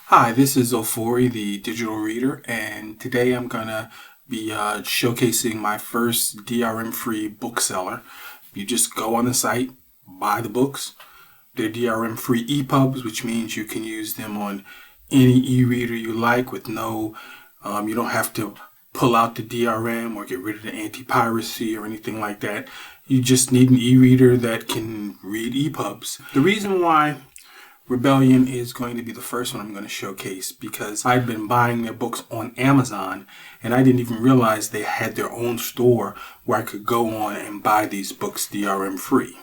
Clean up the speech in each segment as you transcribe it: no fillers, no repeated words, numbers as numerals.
Hi, this is Ofori, the digital reader, and today I'm going to be showcasing my first DRM-free bookseller. You just go on the site, buy the books. They're DRM-free epubs, which means you can use them on any e-reader you like with you don't have to pull out the DRM or get rid of the anti-piracy or anything like that. You just need an e-reader that can read epubs. The reason why Rebellion is going to be the first one I'm going to showcase because I've been buying their books on Amazon and I didn't even realize they had their own store where I could go on and buy these books DRM free.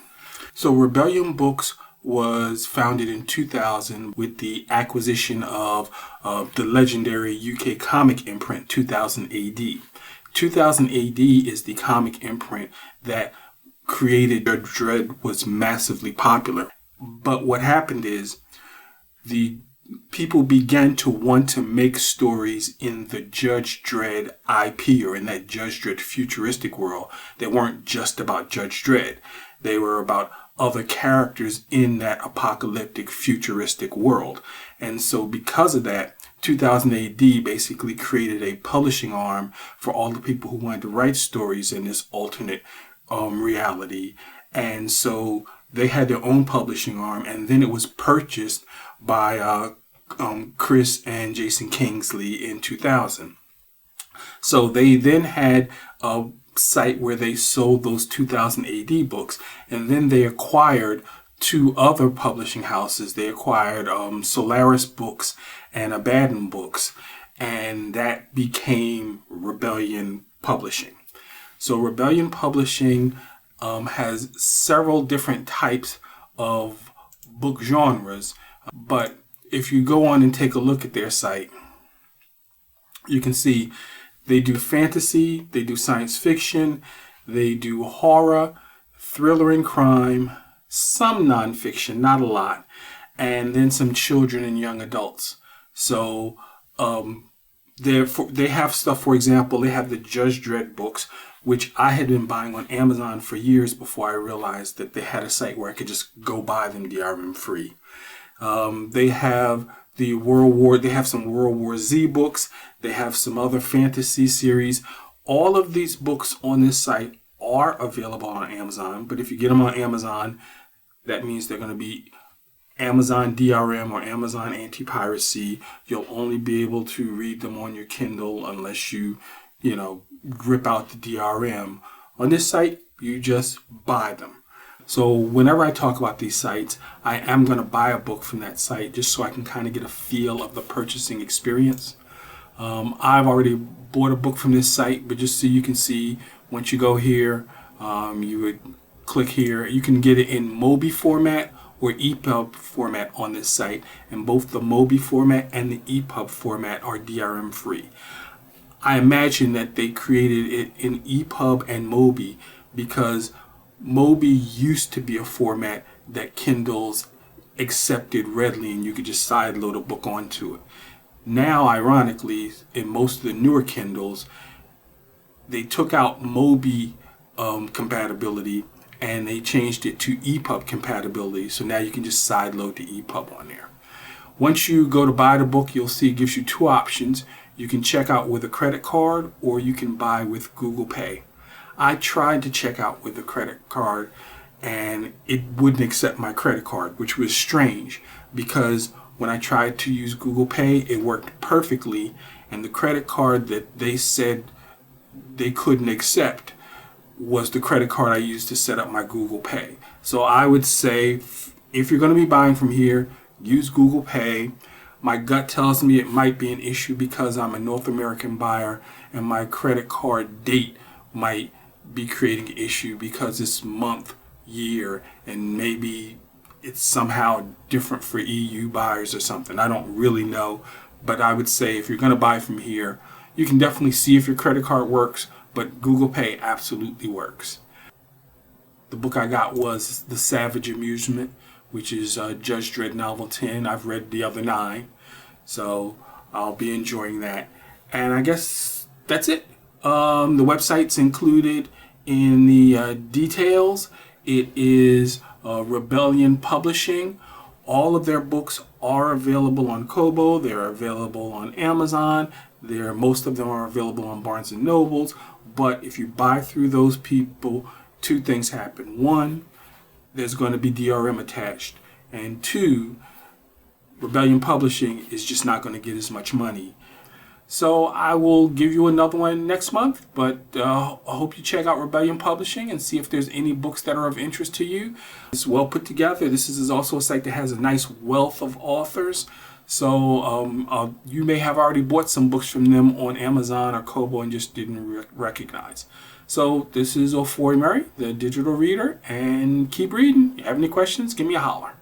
So Rebellion Books was founded in 2000 with the acquisition of the legendary UK comic imprint 2000 AD. 2000 AD is the comic imprint that created Judge Dredd, was massively popular. But what happened is the people began to want to make stories in the Judge Dredd IP or in that Judge Dredd futuristic world that weren't just about Judge Dredd. They were about other characters in that apocalyptic futuristic world. And so because of that, 2000 AD basically created a publishing arm for all the people who wanted to write stories in this alternate reality. And so they had their own publishing arm, and then it was purchased by Chris and Jason Kingsley in 2000. So they then had a site where they sold those 2000 AD books, and then they acquired two other publishing houses. They acquired Solaris Books and Abaddon Books, and that became Rebellion Publishing. So Rebellion Publishing has several different types of book genres, but if you go on and take a look at their site, you can see they do fantasy, they do science fiction, they do horror, thriller and crime, some nonfiction, not a lot, and then some children and young adults. So they have stuff, for example, they have the Judge Dredd books, which I had been buying on Amazon for years before I realized that they had a site where I could just go buy them DRM free. They have they have some World War Z books. They have some other fantasy series. All of these books on this site are available on Amazon, but if you get them on Amazon, that means they're going to be Amazon DRM or Amazon anti-piracy. You'll only be able to read them on your Kindle unless you rip out the DRM. On this site, you just buy them. So whenever I talk about these sites, I am going to buy a book from that site just so I can kind of get a feel of the purchasing experience. I've already bought a book from this site, but just so you can see, once you go here, you would click here. You can get it in mobi format or epub format on this site, and both the mobi format and the epub format are DRM free. I imagine that they created it in epub and mobi because mobi used to be a format that Kindles accepted readily and you could just sideload a book onto it. Now, ironically, in most of the newer Kindles, they took out mobi compatibility and they changed it to epub compatibility. So now you can just sideload the epub on there. Once you go to buy the book, you'll see it gives you two options. You can check out with a credit card or you can buy with Google Pay. I tried to check out with a credit card and it wouldn't accept my credit card, which was strange because when I tried to use Google Pay, it worked perfectly, and the credit card that they said they couldn't accept was the credit card I used to set up my Google Pay. So I would say if you're going to be buying from here, use Google Pay. My gut tells me it might be an issue because I'm a North American buyer and my credit card date might be creating an issue because it's month, year, and maybe it's somehow different for EU buyers or something. I don't really know, but I would say if you're going to buy from here, you can definitely see if your credit card works, but Google Pay absolutely works. The book I got was The Savage Amusement, which is Judge Dredd Novel 10. I've read the other 9, so I'll be enjoying that. And I guess that's it. The website's included in the details. It is Rebellion Publishing, All of their books are available on Kobo. They're available on Amazon. Most of them are available on Barnes and Nobles. But if you buy through those people, two things happen. One, there's going to be DRM attached. And two, Rebellion Publishing is just not going to get as much money. So I will give you another one next month, but I hope you check out Rebellion Publishing and see if there's any books that are of interest to you. It's well put together. This is also a site that has a nice wealth of authors. So you may have already bought some books from them on Amazon or Kobo and just didn't recognize. So this is Ofori Murray, the digital reader, and keep reading. If you have any questions, give me a holler.